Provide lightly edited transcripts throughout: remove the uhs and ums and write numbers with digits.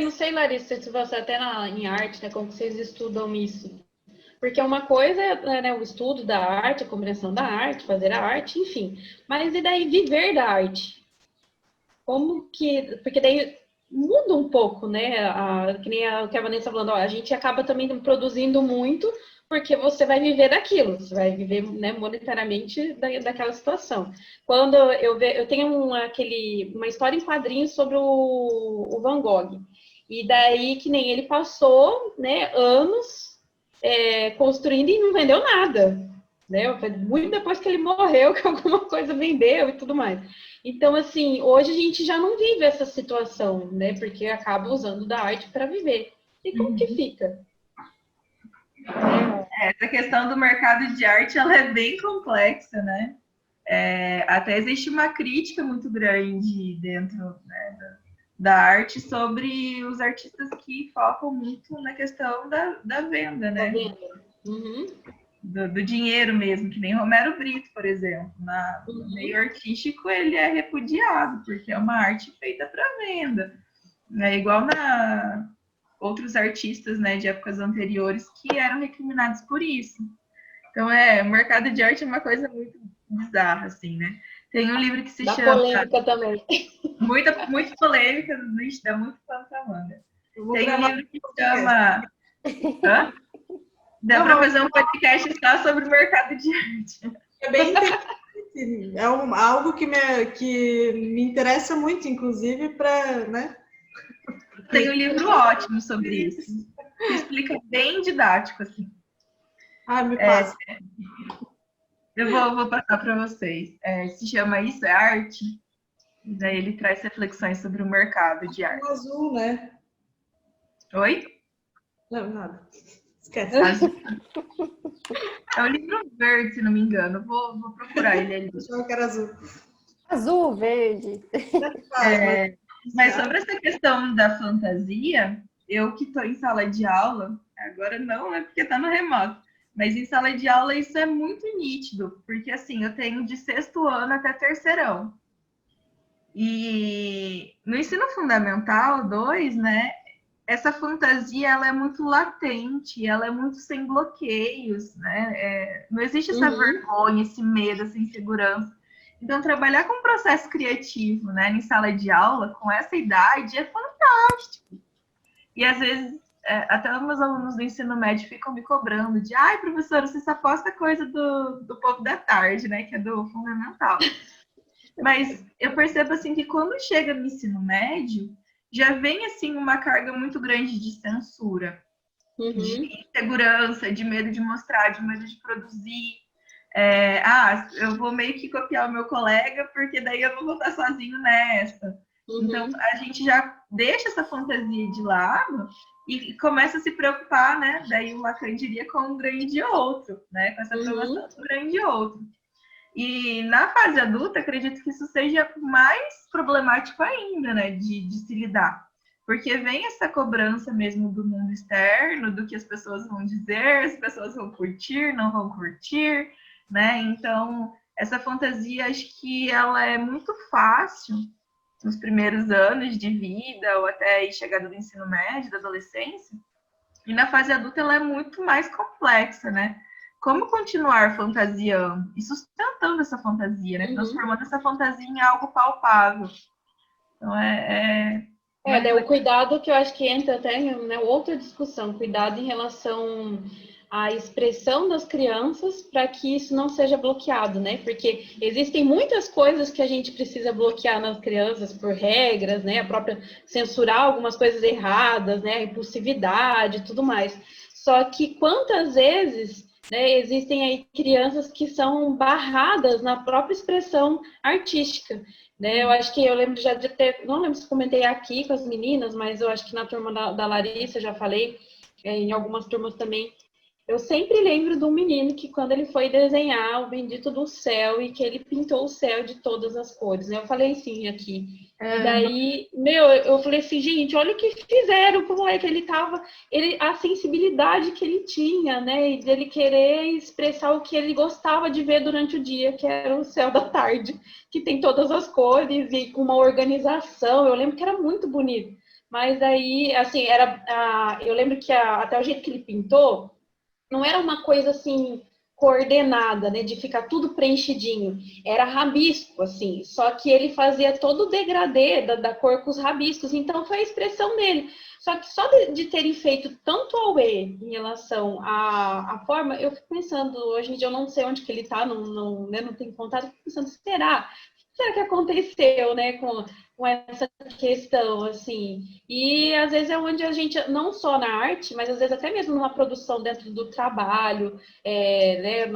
não sei, Larissa, se você até em arte, né, como vocês estudam isso. Porque uma coisa é, né, o estudo da arte, a compreensão da arte, fazer a arte, enfim. Mas e daí viver da arte? Como que... Porque daí muda um pouco, né? Que nem o que a Vanessa falando, ó, a gente acaba também produzindo muito porque você vai viver daquilo, você vai viver, né, monetariamente daquela situação. Quando eu tenho uma história em quadrinhos sobre o Van Gogh. E daí que nem ele passou, né, anos construindo e não vendeu nada. Né? Muito depois que ele morreu, que alguma coisa vendeu e tudo mais. Então, assim, hoje a gente já não vive essa situação, né? Porque acaba usando da arte para viver. E como que fica? Essa questão do mercado de arte, ela é bem complexa, né? Até existe uma crítica muito grande dentro, né, da arte sobre os artistas que focam muito na questão da venda, né? Tá vendo? Uhum. Do dinheiro mesmo, que nem Romero Brito, por exemplo. No meio artístico, ele é repudiado, porque é uma arte feita para venda. É igual outros artistas, né, de épocas anteriores que eram recriminados por isso. Então, o mercado de arte é uma coisa muito bizarra, assim, né? Tem um livro que se chama... polêmica também. Muito polêmica, dá muito pano pra manga. Tem um livro que se chama... Hã? Dá para fazer um podcast só sobre o mercado de arte. É bem interessante. É algo que me interessa muito, inclusive, para... Né? Tem um livro ótimo sobre isso. Que explica bem didático, assim. Me passa. Eu vou passar para vocês. Se chama Isso é Arte? E daí ele traz reflexões sobre o mercado de arte. É azul, né? Oi? Não, nada. Esquece. É um livro verde, se não me engano. Vou procurar ele ali. Eu achava que era azul. Azul, verde. Mas sobre essa questão da fantasia, eu que estou em sala de aula, agora não, né, porque está no remoto, mas em sala de aula isso é muito nítido, porque assim, eu tenho de 6º ano até 3º. E no ensino fundamental 2, né, essa fantasia ela é muito latente, ela é muito sem bloqueios, né? Não existe essa vergonha, esse medo, essa insegurança. Então, trabalhar com um processo criativo, né, em sala de aula, com essa idade, é fantástico. E, às vezes, até os meus alunos do ensino médio ficam me cobrando de professora, você só posta coisa do povo da tarde, né, que é do fundamental. Mas eu percebo, assim, que quando chega no ensino médio, já vem, assim, uma carga muito grande de censura, de insegurança, de medo de mostrar, de medo de produzir. Eu vou meio que copiar o meu colega, porque daí eu não vou estar sozinho nessa. Então, a gente já deixa essa fantasia de lado e começa a se preocupar, né? Daí o Lacan diria com um grande outro, né? Com essa aprovação do grande outro. E na fase adulta, acredito que isso seja mais problemático ainda, né? De se lidar. Porque vem essa cobrança mesmo do mundo externo, do que as pessoas vão dizer, as pessoas vão curtir, não vão curtir, né? Então, essa fantasia, acho que ela é muito fácil nos primeiros anos de vida, ou até a chegada do ensino médio, da adolescência. E na fase adulta, ela é muito mais complexa, né? Como continuar fantasiando e sustentando essa fantasia, né? Transformando essa fantasia em algo palpável. Então, o cuidado que eu acho que entra até em, né, outra discussão, cuidado em relação à expressão das crianças para que isso não seja bloqueado, né? Porque existem muitas coisas que a gente precisa bloquear nas crianças por regras, né? A própria censurar algumas coisas erradas, né? A impulsividade e tudo mais. Só que quantas vezes, né, existem aí crianças que são barradas na própria expressão artística. Né, eu acho que eu lembro já de ter, não lembro se comentei aqui com as meninas, mas eu acho que na turma da Larissa já falei, em algumas turmas também. Eu sempre lembro de um menino que quando ele foi desenhar o Bendito do Céu e que ele pintou o céu de todas as cores, né? Eu falei assim aqui. E daí, eu falei assim, gente, olha o que fizeram com o moleque. A sensibilidade que ele tinha, né? E dele querer expressar o que ele gostava de ver durante o dia, que era o céu da tarde, que tem todas as cores e com uma organização. Eu lembro que era muito bonito. Mas aí, assim, eu lembro que até o jeito que ele pintou, não era uma coisa assim coordenada, né, de ficar tudo preenchidinho. Era rabisco, assim, só que ele fazia todo o degradê da cor com os rabiscos, então foi a expressão dele. Só que só de terem feito tanto auê em relação à forma, eu fico pensando, hoje em dia eu não sei onde que ele tá, né, não tenho contato, eu fico pensando, será que aconteceu, né, com essa questão, assim? E às vezes é onde a gente, não só na arte, mas às vezes até mesmo numa produção dentro do trabalho, né,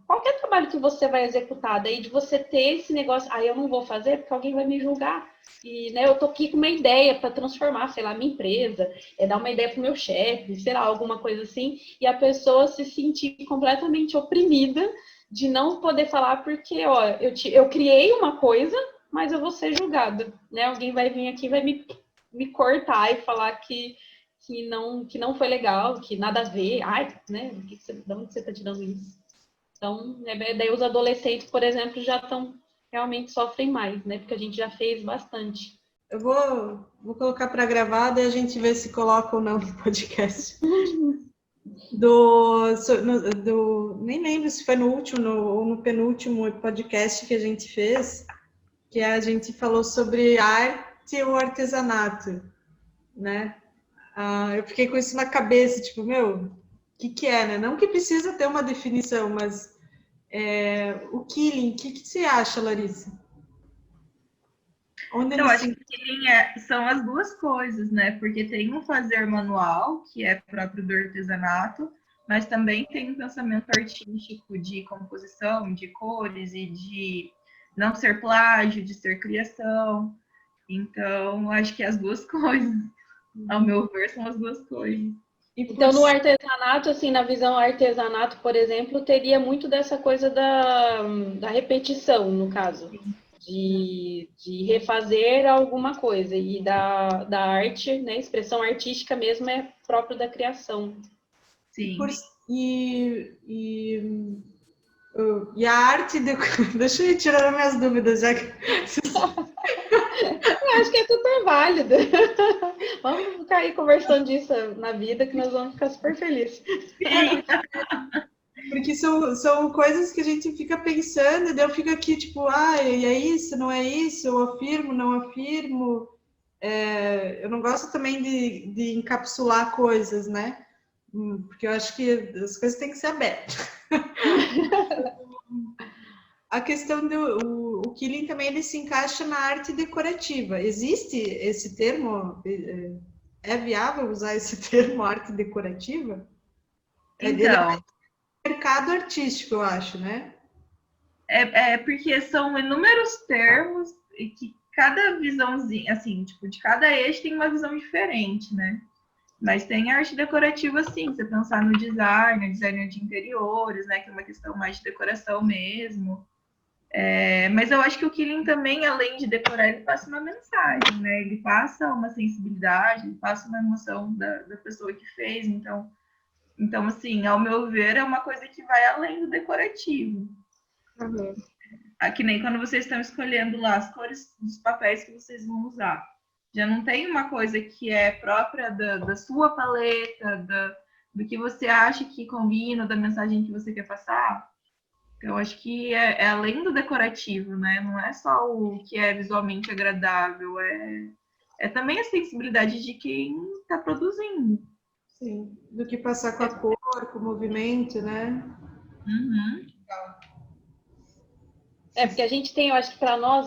qualquer trabalho que você vai executar, daí de você ter esse negócio, eu não vou fazer porque alguém vai me julgar. E, né, eu tô aqui com uma ideia para transformar, sei lá, minha empresa, dar uma ideia pro meu chefe, sei lá, alguma coisa assim, e a pessoa se sentir completamente oprimida de não poder falar porque, ó, eu criei uma coisa, mas eu vou ser julgada, né? Alguém vai vir aqui e vai me cortar e falar que não foi legal, que nada a ver. Ai, né? De onde você está tirando isso? Então, daí os adolescentes, por exemplo, já estão realmente sofrem mais, né? Porque a gente já fez bastante. Eu vou colocar para gravada e a gente vê se coloca ou não no podcast. Nem lembro se foi no último ou no penúltimo podcast que a gente fez, que a gente falou sobre arte ou artesanato, né? Eu fiquei com isso na cabeça, tipo, o que é, né? Não que precisa ter uma definição, mas o killing, o que você acha, Larissa? Eu acho que killing são as duas coisas, né? Porque tem um fazer manual, que é próprio do artesanato, mas também tem um pensamento artístico de composição, de cores e de não ser plágio, de ser criação. Então, acho que as duas coisas, ao meu ver, são as duas coisas. Então, no artesanato, assim, na visão artesanato, por exemplo, teria muito dessa coisa da repetição, no caso. De refazer alguma coisa. E da arte, né, expressão artística mesmo é próprio da criação. Sim. E a arte... Deixa eu ir tirando minhas dúvidas, já que... Eu acho que é super válido. Vamos ficar aí conversando disso na vida, que nós vamos ficar super felizes. Porque são coisas que a gente fica pensando, e daí eu fico aqui, tipo, e é isso, não é isso, eu afirmo, não afirmo. Eu não gosto também de encapsular coisas, né? Porque eu acho que as coisas têm que ser abertas. A questão o killing também ele se encaixa na arte decorativa. Existe esse termo? É viável usar esse termo, arte decorativa? Então, mercado artístico, eu acho, né? Porque são inúmeros termos e que cada visãozinha, assim, tipo, de cada eixo tem uma visão diferente, né? Mas tem arte decorativa, sim, você pensar no design de interiores, né? Que é uma questão mais de decoração mesmo. Mas eu acho que o killing também, além de decorar, ele passa uma mensagem, né? Ele passa uma sensibilidade, ele passa uma emoção da pessoa que fez. Então, assim, ao meu ver, é uma coisa que vai além do decorativo. Uhum. Que nem quando vocês estão escolhendo lá as cores dos papéis que vocês vão usar. Já não tem uma coisa que é própria da sua paleta, do que você acha que combina, da mensagem que você quer passar. Eu acho que é além do decorativo, né? Não é só o que é visualmente agradável, é também a sensibilidade de quem está produzindo. Sim, do que passar com a cor, com o movimento, né? Uhum. Porque a gente tem, eu acho que para nós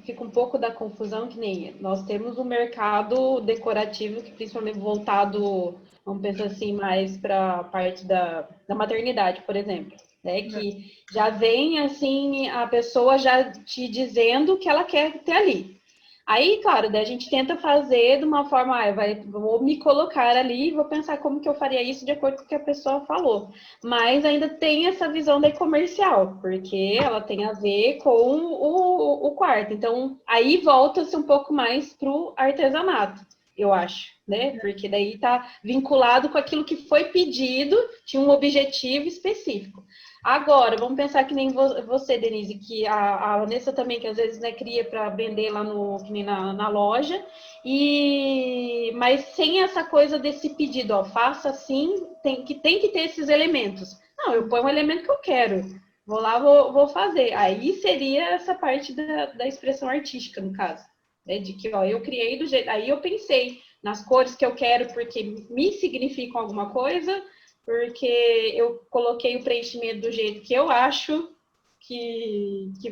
fica um pouco da confusão, que nem nós temos um mercado decorativo que principalmente voltado, vamos pensar assim, mais para a parte da maternidade, por exemplo, né? Que já vem assim a pessoa já te dizendo o que ela quer ter ali. Aí, claro, daí a gente tenta fazer de uma forma, vou me colocar ali e vou pensar como que eu faria isso de acordo com o que a pessoa falou. Mas ainda tem essa visão daí comercial, porque ela tem a ver com o quarto. Então, aí volta-se um pouco mais para o artesanato. eu acho, né? Porque daí tá vinculado com aquilo que foi pedido, tinha um objetivo específico. Agora, vamos pensar que nem você, Denise, que a Vanessa também, que às vezes, né, cria para vender lá que nem na loja, mas sem essa coisa desse pedido, ó, faça assim, tem que ter esses elementos. Não, eu ponho um elemento que eu quero, vou lá, vou fazer. Aí seria essa parte da expressão artística, no caso. Né, de que, ó, eu criei do jeito... Aí eu pensei nas cores que eu quero porque me significam alguma coisa, porque eu coloquei o preenchimento do jeito que eu acho que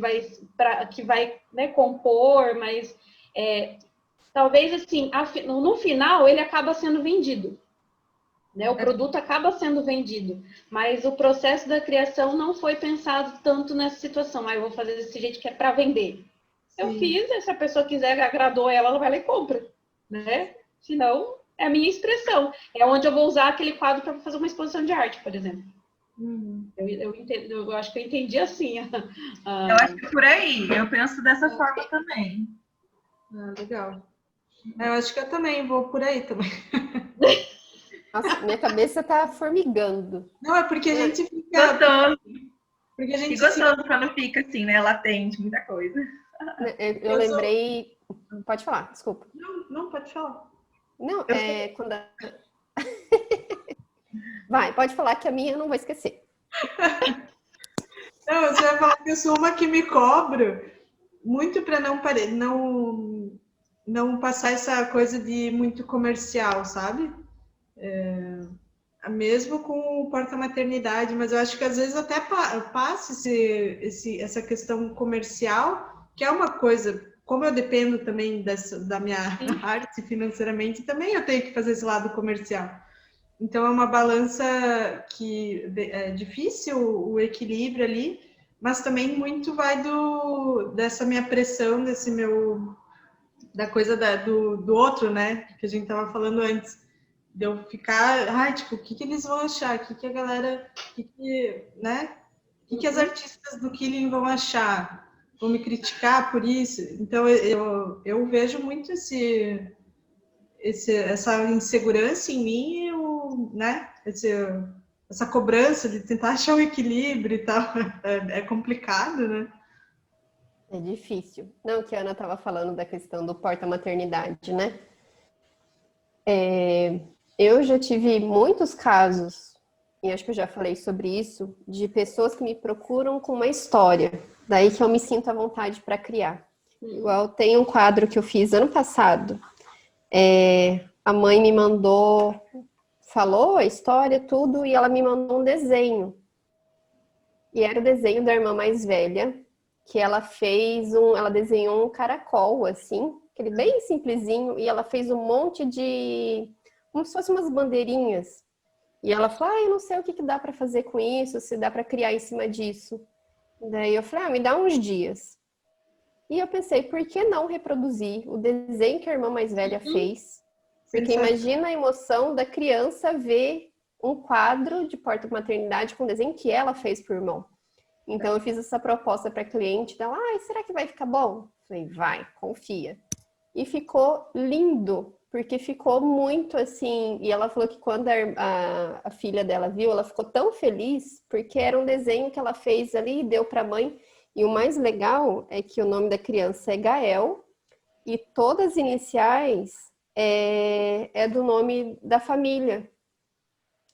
vai né, compor, mas talvez assim, no final ele acaba sendo vendido. Né? O produto acaba sendo vendido, mas o processo da criação não foi pensado tanto nessa situação. Eu vou fazer desse jeito que é para vender. Eu fiz, se a pessoa quiser, agradou ela vai lá e compra, né? Senão, é a minha expressão. É onde eu vou usar aquele quadro para fazer uma exposição de arte, por exemplo. Eu acho que eu entendi assim. Eu acho que é por aí. Eu penso dessa forma também. Legal. Eu acho que eu também vou por aí também. Nossa, minha cabeça tá formigando. Não, é porque a gente fica... Gostoso. Porque a gente gostoso quando fica assim, né? Latente, muita coisa. Eu lembrei... Pode falar, desculpa. Não, pode falar. Não, quando... Vai, pode falar que a minha eu não vou esquecer. Não, você vai falar que eu sou uma que me cobro muito para não passar essa coisa de muito comercial, sabe? Mesmo com o porta-maternidade, mas eu acho que às vezes até passa essa questão comercial, que é uma coisa... Como eu dependo também da minha arte financeiramente, também eu tenho que fazer esse lado comercial. Então, é uma balança que é difícil o equilíbrio ali, mas também muito vai dessa minha pressão, da coisa do outro, né? Que a gente estava falando antes. De eu ficar, tipo, o que eles vão achar? O que a galera, né? O que as artistas do Killing vão achar? Vão me criticar por isso? Então, eu vejo muito essa insegurança em mim, né? Essa cobrança de tentar achar um equilíbrio e tal. É complicado, né? É difícil. Não, que a Ana estava falando da questão do porta-maternidade, né? Eu já tive muitos casos, e acho que eu já falei sobre isso, de pessoas que me procuram com uma história. Daí que eu me sinto à vontade para criar. Igual tem um quadro que eu fiz ano passado. A mãe me falou a história, tudo, e ela me mandou um desenho. E era o desenho da irmã mais velha, que ela ela desenhou um caracol, assim, aquele bem simplesinho, e ela fez um monte de... como se fossem umas bandeirinhas. E ela falou, eu não sei o que dá para fazer com isso, se dá para criar em cima disso. Daí eu falei, me dá uns dias. E eu pensei, por que não reproduzir o desenho que a irmã mais velha fez? Porque imagina a emoção da criança ver um quadro de porta-maternidade com o desenho que ela fez pro irmão. Então eu fiz essa proposta para a cliente dela, será que vai ficar bom? Falei, vai, confia. E ficou lindo, porque ficou muito assim... E ela falou que quando a filha dela viu, ela ficou tão feliz, porque era um desenho que ela fez ali e deu para a mãe. E o mais legal é que o nome da criança é Gael, e todas as iniciais é do nome da família.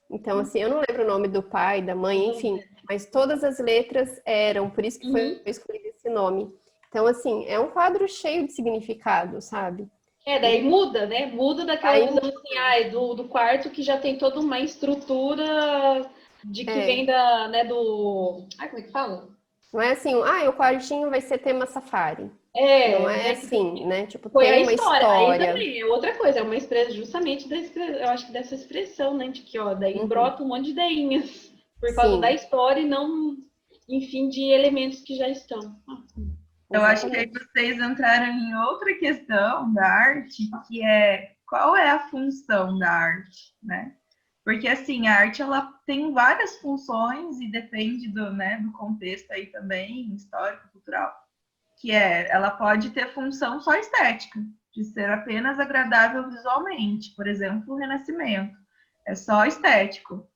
Então, assim, eu não lembro o nome do pai, da mãe, enfim, mas todas as letras eram, por isso que foi escolhido esse nome. Então, assim, é um quadro cheio de significado, sabe? Daí muda, né? Muda daquela visão assim, do quarto que já tem toda uma estrutura de que vem como é que fala? Não é assim, o quartinho vai ser tema safari. Não é assim, né? Tipo, foi tem a uma história. história. Aí também é outra coisa, é uma expressão, justamente eu acho que dessa expressão, né? De que, daí brota um monte de ideinhas por causa da história e não, enfim, de elementos que já estão. Eu acho que aí vocês entraram em outra questão da arte, que é qual é a função da arte, né? Porque, assim, a arte, ela tem várias funções e depende do contexto aí também, histórico, cultural, que ela pode ter função só estética, de ser apenas agradável visualmente. Por exemplo, o Renascimento. É só estético.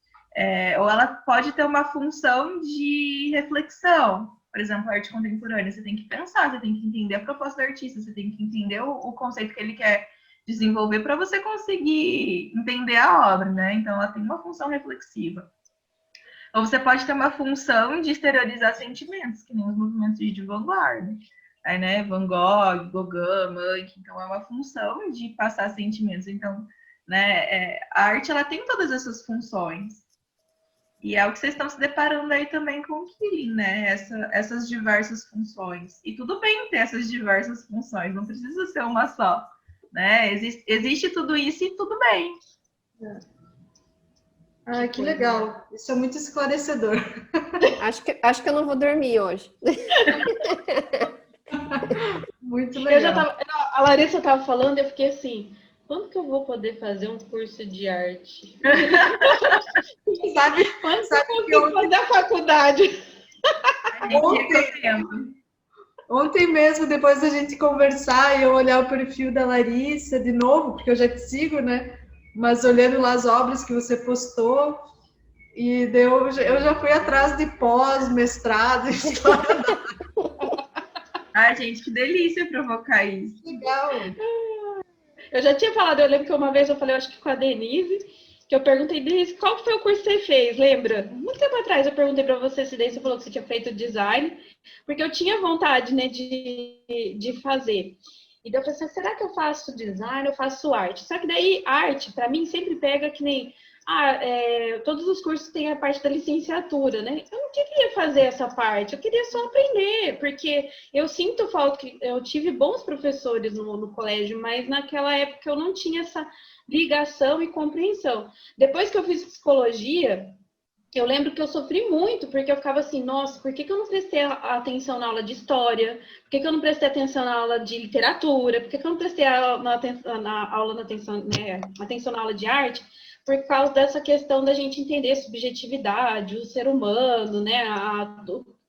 Ou ela pode ter uma função de reflexão. Por exemplo, a arte contemporânea, você tem que pensar, você tem que entender a proposta do artista, você tem que entender o conceito que ele quer desenvolver para você conseguir entender a obra, né? Então, ela tem uma função reflexiva. Ou você pode ter uma função de exteriorizar sentimentos, que nem os movimentos de vanguarda. Aí, né, Van Gogh, Gauguin, Munch, então é uma função de passar sentimentos. Então, né, a arte, ela tem todas essas funções. E é o que vocês estão se deparando aí também com o Killing, né? Essas diversas funções. E tudo bem ter essas diversas funções, não precisa ser uma só, né? Existe tudo isso e tudo bem. Ah, que legal. Isso é muito esclarecedor. Acho que eu não vou dormir hoje. Muito legal. A Larissa estava falando e eu fiquei assim, quando que eu vou poder fazer um curso de arte? Sabe que eu vou fazer a faculdade? Ontem mesmo, depois da gente conversar e eu olhar o perfil da Larissa de novo, porque eu já te sigo, né? Mas olhando lá as obras que você postou, e eu já fui atrás de pós, mestrado, história. Ai, gente, que delícia provocar isso. Legal. Eu já tinha falado, eu lembro que uma vez eu falei, eu acho que com a Denise, que eu perguntei, Denise, qual foi o curso que você fez, lembra? Muito tempo atrás eu perguntei para você se daí você falou que você tinha feito design, porque eu tinha vontade, né, de fazer. E daí eu falei assim, será que eu faço design ou faço arte? Só que daí arte, para mim, sempre pega que nem... todos os cursos têm a parte da licenciatura, né? Eu não queria fazer essa parte, eu queria só aprender, porque eu sinto falta que eu tive bons professores no colégio, mas naquela época eu não tinha essa ligação e compreensão. Depois que eu fiz psicologia, eu lembro que eu sofri muito, porque eu ficava assim, nossa, por que eu não prestei atenção na aula de história? Por que eu não prestei atenção na aula de literatura? Por que eu não prestei atenção na aula de arte? Por causa dessa questão da gente entender a subjetividade, o ser humano, né?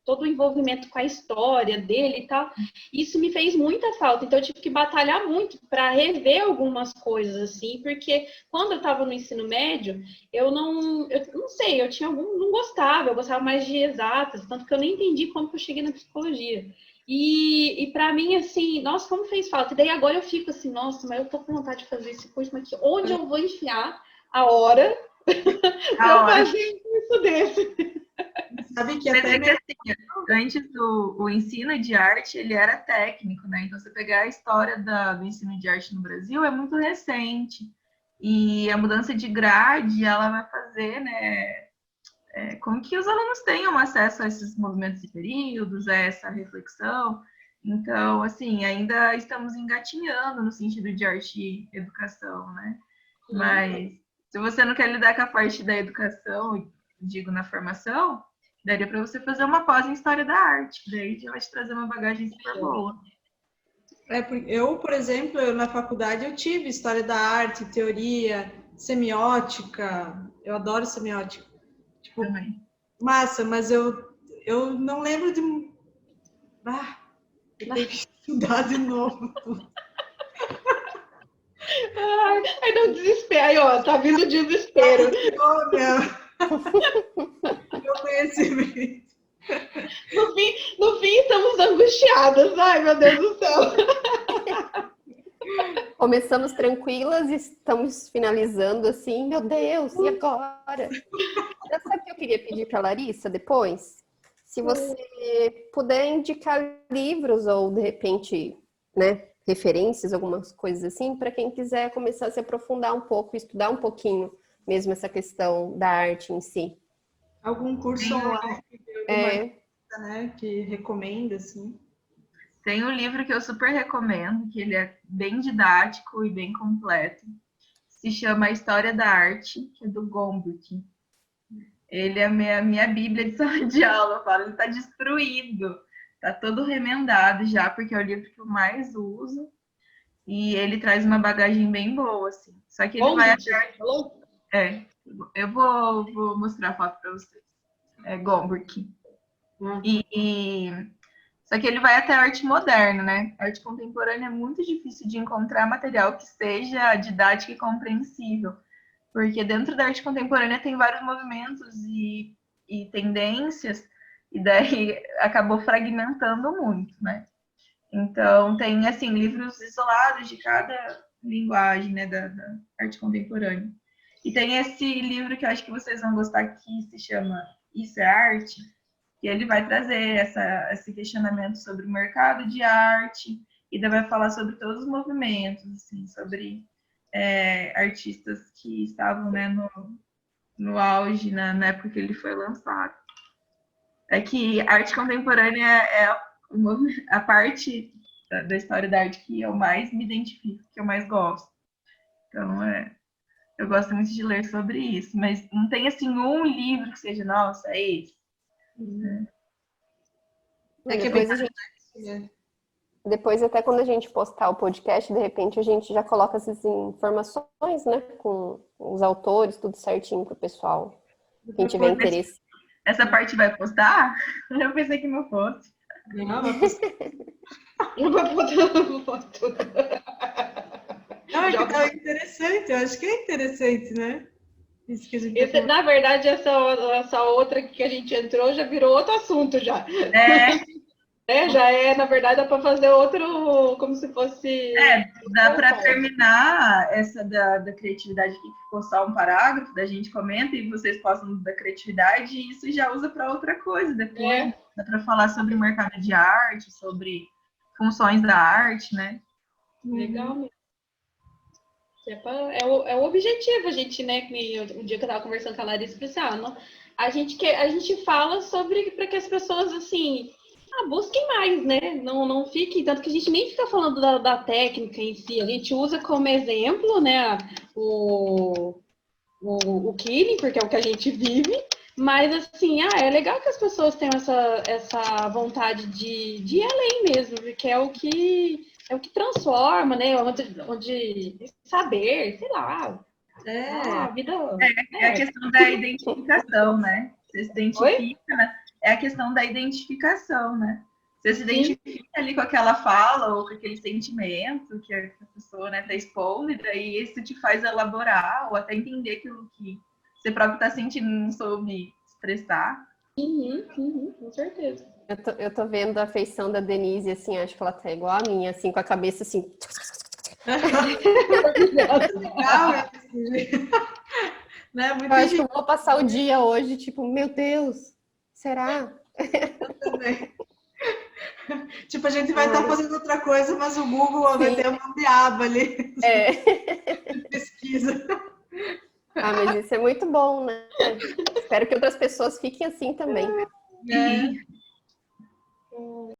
Todo o envolvimento com a história dele e tal. Isso me fez muita falta. Então, eu tive que batalhar muito para rever algumas coisas, assim, porque quando eu estava no ensino médio, eu não sei, não gostava, eu gostava mais de exatas, tanto que eu nem entendi como que eu cheguei na psicologia. E para mim, assim, nossa, como fez falta. E daí agora eu fico assim, nossa, mas eu tô com vontade de fazer esse curso, mas onde eu vou enfiar a hora para eu fazer um curso desse? Sabe que até assim, antes o ensino de arte, ele era técnico, né? Então, você pegar a história do ensino de arte no Brasil é muito recente. E a mudança de grade, ela vai fazer, né, com que os alunos tenham acesso a esses movimentos de períodos, a essa reflexão. Então, assim, ainda estamos engatinhando no sentido de arte e educação, né? Mas se você não quer lidar com a parte da educação, digo, na formação, daria para você fazer uma pós em História da Arte, daí já vai te trazer uma bagagem super boa. Eu, por exemplo, na faculdade eu tive História da Arte, Teoria, Semiótica, eu adoro Semiótica. Tipo, também. Massa, mas eu não lembro de... eu tenho que estudar de novo. Ai, não desespero. Aí, ó, tá vindo o desespero. Meu conhecimento. No fim, estamos angustiadas. Ai, meu Deus do céu. Começamos tranquilas e estamos finalizando assim, meu Deus, e agora? Sabe o que eu queria pedir para a Larissa depois? Se você puder indicar livros ou, de repente, né, referências, algumas coisas assim, para quem quiser começar a se aprofundar um pouco, estudar um pouquinho mesmo essa questão da arte em si. Algum curso online né, que recomenda, assim? Tem um livro que eu super recomendo, que ele é bem didático e bem completo. Se chama A História da Arte, que é do Gombrich. Ele é a minha bíblia de sala de aula, eu falo, ele está destruído. Está todo remendado já, porque é o livro que eu mais uso. E ele traz uma bagagem bem boa, assim. Só que ele vai achar... eu vou mostrar a foto para vocês. É Gombrich. Só que ele vai até a arte moderna, né? A arte contemporânea é muito difícil de encontrar material que seja didático e compreensível, porque dentro da arte contemporânea tem vários movimentos e tendências, e daí acabou fragmentando muito, né? Então, tem, assim, livros isolados de cada linguagem, né, da arte contemporânea. E tem esse livro que eu acho que vocês vão gostar, que se chama Isso é Arte, e ele vai trazer esse questionamento sobre o mercado de arte, e daí vai falar sobre todos os movimentos, assim, sobre artistas que estavam, né, no auge, na época que ele foi lançado. É que a arte contemporânea é a parte da história da arte que eu mais me identifico, que eu mais gosto. Então, eu gosto muito de ler sobre isso, mas não tem, assim, um livro que seja, nossa, é esse. Que depois a gente, depois até quando a gente postar o podcast, de repente a gente já coloca essas informações, né, com os autores, tudo certinho pro pessoal, quem tiver interesse. Essa parte vai postar? Eu pensei que não fosse. Não, vai postar. Não vai botar tudo. Não, é que tá interessante, eu acho que é interessante, né? Isso que a gente Na verdade, essa outra que a gente entrou já virou outro assunto já. Já na verdade, dá para fazer outro, como se fosse... Dá para terminar essa da criatividade que ficou só um parágrafo, da gente comenta e vocês postam da criatividade, e isso já usa para outra coisa depois. Dá para falar sobre o mercado de arte, sobre funções da arte, né? Legal mesmo. É o objetivo, a gente, né? O dia que eu estava conversando com a Larissa, eu falei assim, a gente fala sobre para que as pessoas, assim, busquem mais, né? Não fiquem, tanto que a gente nem fica falando da técnica em si, a gente usa como exemplo, né, o killing, porque é o que a gente vive, mas assim, é legal que as pessoas tenham essa vontade de ir além mesmo, porque é o que transforma, né? Onde saber, sei lá. A vida. É a questão da identificação, né? Você se identifica, né? É a questão da identificação, né? Você se identifica ali com aquela fala ou com aquele sentimento que a pessoa, né, tá expondo, e daí isso te faz elaborar ou até entender aquilo que você próprio tá sentindo e não soube expressar. Com certeza. Eu tô vendo a feição da Denise, assim, acho que ela tá igual a minha, assim, com a cabeça assim. Né? Eu acho que eu vou passar o dia hoje, tipo, meu Deus, será? Eu também. Tipo, a gente vai estar fazendo outra coisa, mas o Google vai ter uma aba ali. Pesquisa. Mas isso é muito bom, né? Espero que outras pessoas fiquem assim também.